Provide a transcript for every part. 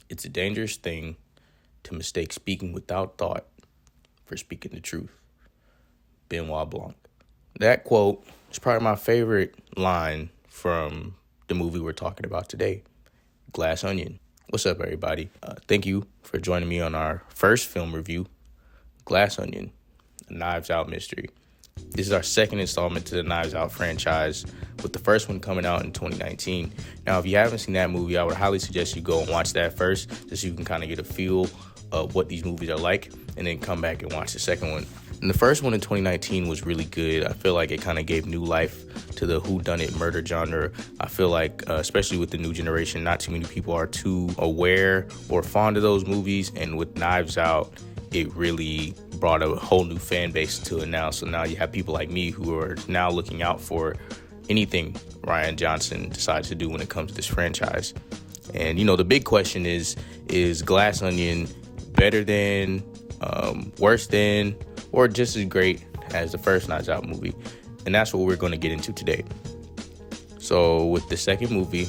It's a dangerous thing to mistake speaking without thought for speaking the truth. Benoit Blanc. That quote is probably my favorite line from the movie we're talking about today, Glass Onion. What's up, everybody? Thank you for joining me on our first film review, Glass Onion, a Knives Out mystery. This is our second installment to the Knives Out franchise, with the first one coming out in 2019. Now, if you haven't seen that movie, I would highly suggest you go and watch that first, just so you can kind of get a feel of what these movies are like, and then come back and watch the second one. And the first one in 2019 was really good. I feel like it kind of gave new life to the whodunit murder genre. I feel like, especially with the new generation, not too many people are too aware or fond of those movies. And with Knives Out, it really brought a whole new fan base to it now. So now you have people like me who are now looking out for anything Rian Johnson decides to do when it comes to this franchise. And, the big question is Glass Onion better than, worse than, or just as great as the first Knives Out movie? And that's what we're going to get into today. So with the second movie,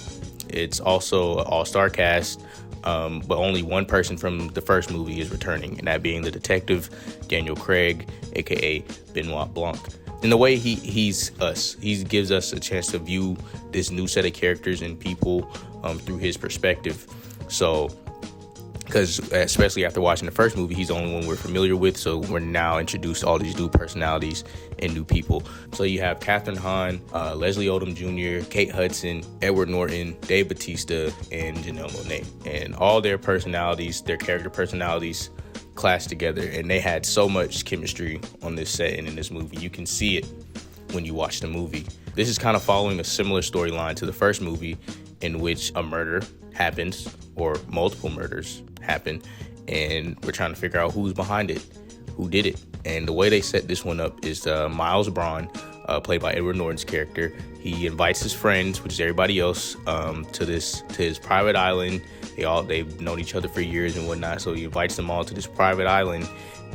it's also an all-star cast, but only one person from the first movie is returning, and that being the detective Daniel Craig, aka Benoit Blanc. And the way he gives us a chance to view this new set of characters and people through his perspective. So, because especially after watching the first movie, he's the only one we're familiar with. So we're now introduced to all these new personalities and new people. So you have Kathryn Hahn, Leslie Odom Jr., Kate Hudson, Edward Norton, Dave Bautista, and Janelle Monáe. And all their personalities, their character personalities, clashed together. And they had so much chemistry on this set and in this movie. You can see it when you watch the movie. This is kind of following a similar storyline to the first movie, in which a murder happens, or multiple murders happen, and we're trying to figure out who's behind it, who did it. And the way they set this one up is Miles Braun, played by Edward Norton's character. He invites his friends, which is everybody else, to his private island. They've known each other for years and whatnot, so he invites them all to this private island,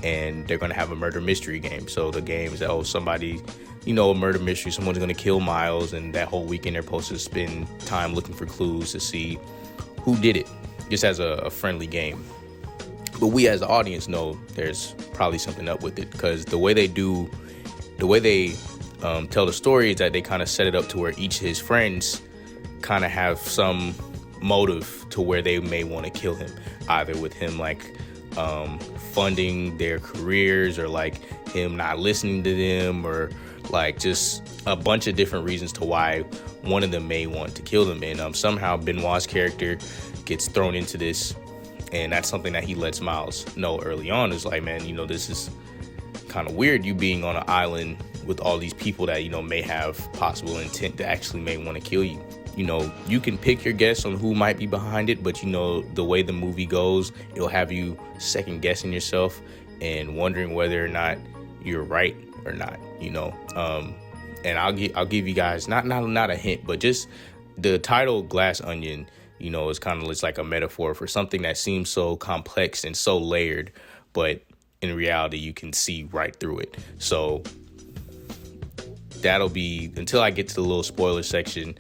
and they're gonna have a murder mystery game. So the game is that somebody, a murder mystery, someone's gonna kill Miles, and that whole weekend they're supposed to spend time looking for clues to see who did it, just as a friendly game. But we as the audience know there's probably something up with it, because the way they tell the story is that they kind of set it up to where each of his friends kind of have some motive to where they may want to kill him, either with him funding their careers, or him not listening to them, or just a bunch of different reasons to why one of them may want to kill them. And somehow Benoit's character gets thrown into this, and that's something that he lets Miles know early on. Is man, this is kind of weird, you being on an island with all these people that may have possible intent to actually may want to kill you. You can pick your guess on who might be behind it, but the way the movie goes, it'll have you second guessing yourself and wondering whether or not you're right or not. And I'll give you guys not a hint, but just the title Glass Onion, is kind of just like a metaphor for something that seems so complex and so layered, but in reality you can see right through it. So that'll be, until I get to the little spoiler section,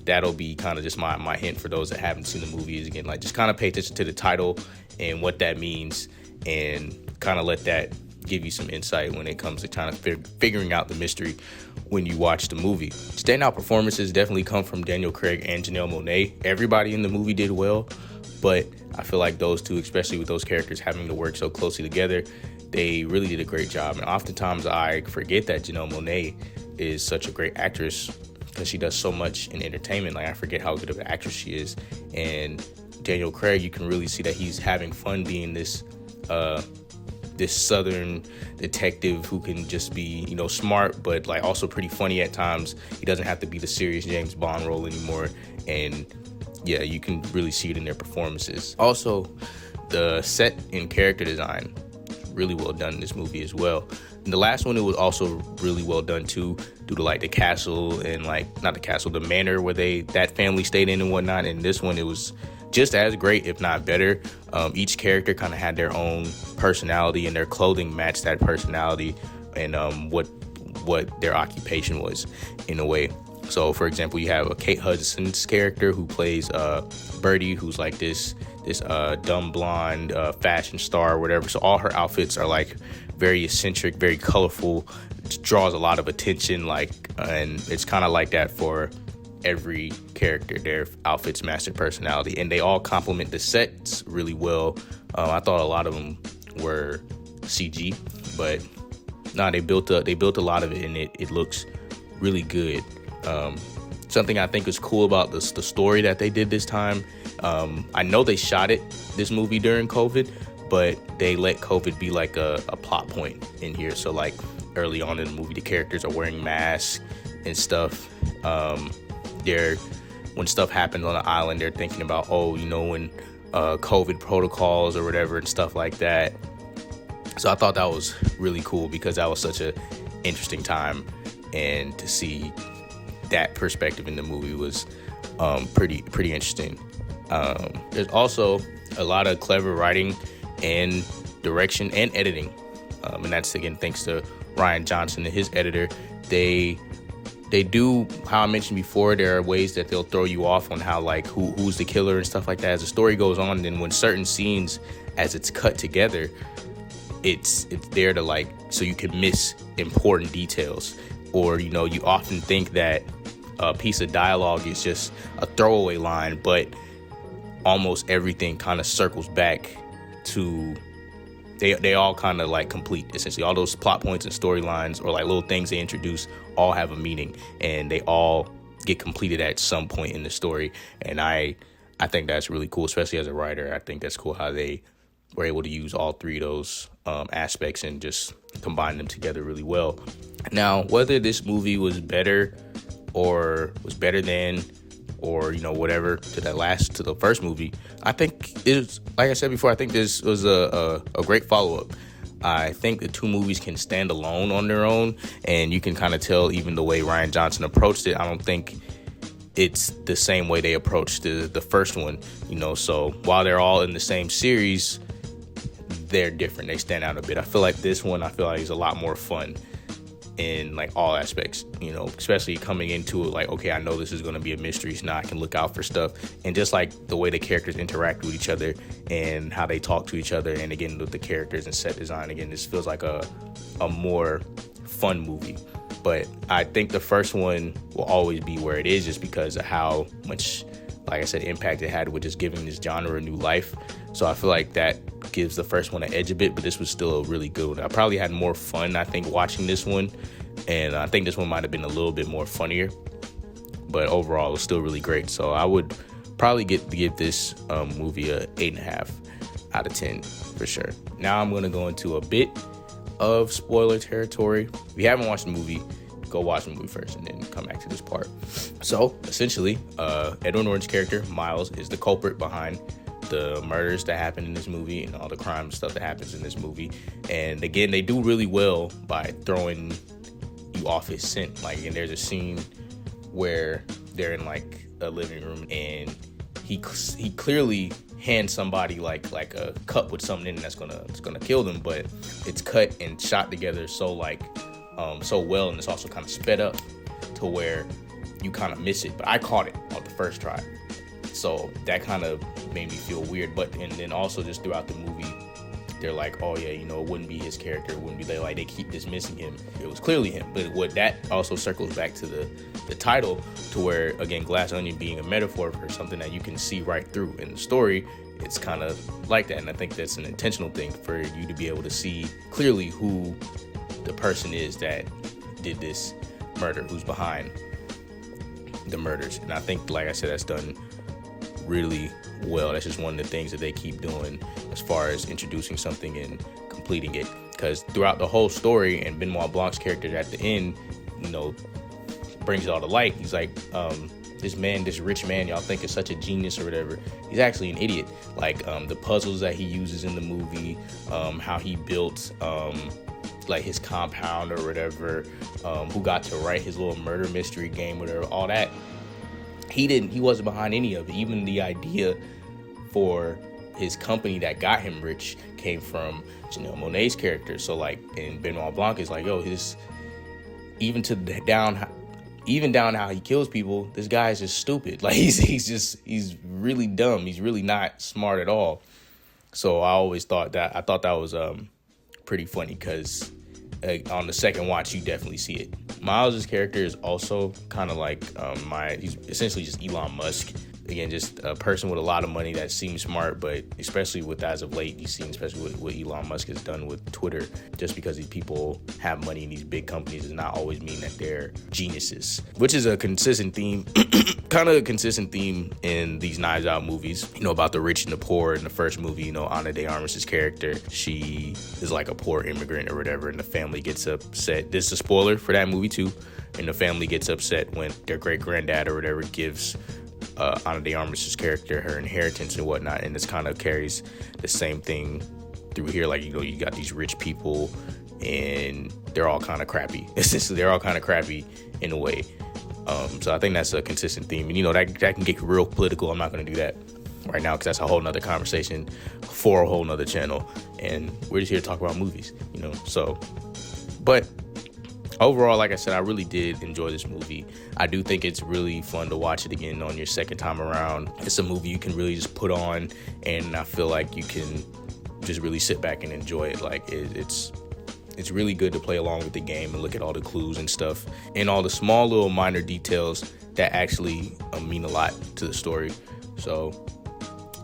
that'll be kind of just my hint for those that haven't seen the movie. Is again, just kind of pay attention to the title and what that means, and kind of let that give you some insight when it comes to trying to figuring out the mystery when you watch the movie. Standout performances definitely come from Daniel Craig and Janelle Monáe. Everybody in the movie did well, but I feel like those two, especially with those characters having to work so closely together, they really did a great job. And oftentimes I forget that Janelle Monáe is such a great actress, because she does so much in entertainment. I forget how good of an actress she is. And Daniel Craig, you can really see that he's having fun being this Southern detective who can just be, smart, but also pretty funny at times. He doesn't have to be the serious James Bond role anymore. And yeah, you can really see it in their performances. Also, the set and character design is really well done in this movie as well. And the last one, it was also really well done too, due to the castle and not the castle, the manor where that family stayed in and whatnot. And this one, it was just as great, if not better. Each character kind of had their own personality, and their clothing matched that personality, and what their occupation was in a way. So, for example, you have Kate Hudson's character who plays Birdie, who's this dumb blonde fashion star or whatever. So all her outfits are like very eccentric, very colorful. It draws a lot of attention, and it's kind of like that for every character. Their outfits match their personality, and they all complement the sets really well. I thought a lot of them were CG, but they built a lot of it, and it looks really good. Something I think is cool about the story that they did this time. I know they shot this movie during COVID, but they let COVID be like a plot point in here. So like early on in the movie, the characters are wearing masks and stuff. When stuff happens on the island, they're thinking about, when COVID protocols or whatever and stuff like that. So I thought that was really cool because that was such a interesting time, and to see that perspective in the movie was pretty interesting. There's also a lot of clever writing and direction and editing, and that's again thanks to Ryan Johnson and his editor. They do, how I mentioned before, there are ways that they'll throw you off on how like who's the killer and stuff like that as the story goes on. And then when certain scenes, as it's cut together, it's there to like, so you can miss important details, or you often think that a piece of dialogue is just a throwaway line, but almost everything kind of circles back to they all kind of like complete, essentially all those plot points and storylines or like little things they introduce all have a meaning, and they all get completed at some point in the story. And I think that's really cool, especially as a writer. I think that's cool how they were able to use all three of those aspects and just combine them together really well. Now, whether this movie was better or was better than, or whatever, to the first movie, I think it was, like I said before, I think this was a great follow-up. I think the two movies can stand alone on their own, and you can kind of tell even the way Ryan Johnson approached it. I don't think it's the same way they approached the first one, so while they're all in the same series, they're different. They stand out a bit. I feel like this one, is a lot more fun in like all aspects, especially coming into it like, okay, I know this is going to be a mystery, so now I can look out for stuff. And just like the way the characters interact with each other and how they talk to each other, and again with the characters and set design, again, this feels like a more fun movie. But I think the first one will always be where it is, just because of how much, like I said, impact it had with just giving this genre a new life. So I feel like that gives the first one an edge a bit, but this was still a really good one. I probably had more fun, I think, watching this one, and I think this one might have been a little bit more funnier, but overall it was still really great. So I would probably give this movie a 8.5 out of 10 for sure. Now I'm going to go into a bit of spoiler territory. If you haven't watched the movie, go watch the movie first and then come back to this part. So essentially, Edward Norton's character, Miles, is the culprit behind the murders that happen in this movie and all the crime stuff that happens in this movie. And again, they do really well by throwing you off his scent. Like, and there's a scene where they're in like a living room, and he clearly hands somebody like a cup with something in it that's gonna kill them, but it's cut and shot together so well, and it's also kind of sped up to where you kind of miss it. But I caught it on the first try, so that kind of made me feel weird. But and then also just throughout the movie, they're like, oh yeah, it wouldn't be his character, it wouldn't be they keep dismissing him. It was clearly him. But what that also circles back to the title, to where again, glass onion being a metaphor for something that you can see right through in the story. It's kind of like that, and I think that's an intentional thing for you to be able to see clearly who the person is that did this murder, who's behind the murders. And I think, like I said, that's done really well. That's just one of the things that they keep doing as far as introducing something and completing it, because throughout the whole story, and Benoit Blanc's character at the end, brings it all to light. He's like, this rich man y'all think is such a genius or whatever, he's actually an idiot. Like the puzzles that he uses in the movie, how he built like his compound or whatever, who got to write his little murder mystery game, whatever, all that, he wasn't behind any of it. Even the idea for his company that got him rich came from Janelle Monáe's character. So like, and Benoit Blanc is like, yo, even to down even down to how he kills people, this guy is just stupid. Like he's really dumb. He's really not smart at all. So I thought that was pretty funny because on the second watch you definitely see it. Miles' character is also kind of like he's essentially just Elon Musk. Again, just a person with a lot of money that seems smart, but especially with as of late, you've seen especially what Elon Musk has done with Twitter. Just because these people have money in these big companies does not always mean that they're geniuses, which is a consistent theme, kind of a consistent theme in these Knives Out movies. You know, about the rich and the poor. In the first movie, you know, Ana de Armas' character, she is like a poor immigrant or whatever, and the family gets upset. This is a spoiler for that movie too. And the family gets upset when their great granddad or whatever gives Ana de Armas' character her inheritance and whatnot, and this kind of carries the same thing through here. Like, you know, you got these rich people and they're all kind of crappy. Essentially, they're all kind of crappy in a way. So I think that's a consistent theme, and you know that can get real political. I'm not going to do that right now because that's a whole nother conversation for a whole nother channel, and we're just here to talk about movies, you know. So, but overall, like I said, I really did enjoy this movie. I do think it's really fun to watch it again on your second time around. It's a movie you can really just put on, and I feel like you can just really sit back and enjoy it. Like it's really good to play along with the game and look at all the clues and stuff and all the small little minor details that actually mean a lot to the story. So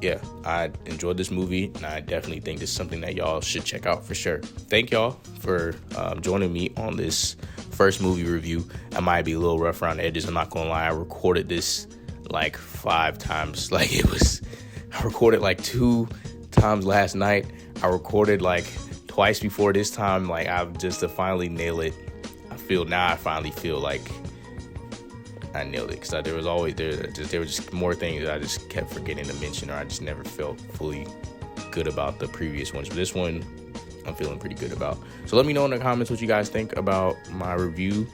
yeah, I enjoyed this movie, and I definitely think this is something that y'all should check out for sure. Thank y'all for joining me on this first movie review. I might be a little rough around the edges. I'm not gonna lie. I recorded this like 5 times. I recorded like 2 times last night. I recorded like twice before this time. Like, I've just to finally nail it. I finally feel like I nailed it, because there were just more things that I just kept forgetting to mention, or I just never felt fully good about the previous ones. But this one, I'm feeling pretty good about. So let me know in the comments what you guys think about my review.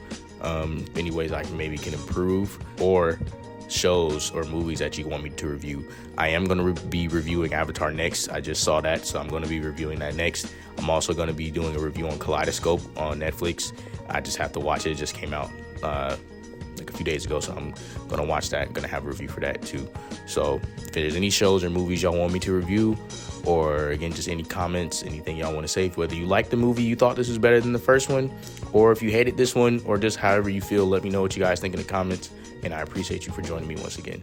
Any ways I can improve, or shows or movies that you want me to review. I am going to be reviewing Avatar next. I just saw that, so I'm going to be reviewing that next. I'm also going to be doing a review on Kaleidoscope on Netflix. I just have to watch it. It just came out like a few days ago, so I'm going to watch that. I'm going to have a review for that too. So if there's any shows or movies y'all want me to review, or again, just any comments, anything y'all want to say, whether you liked the movie, you thought this was better than the first one, or if you hated this one, or just however you feel, let me know what you guys think in the comments. And I appreciate you for joining me once again.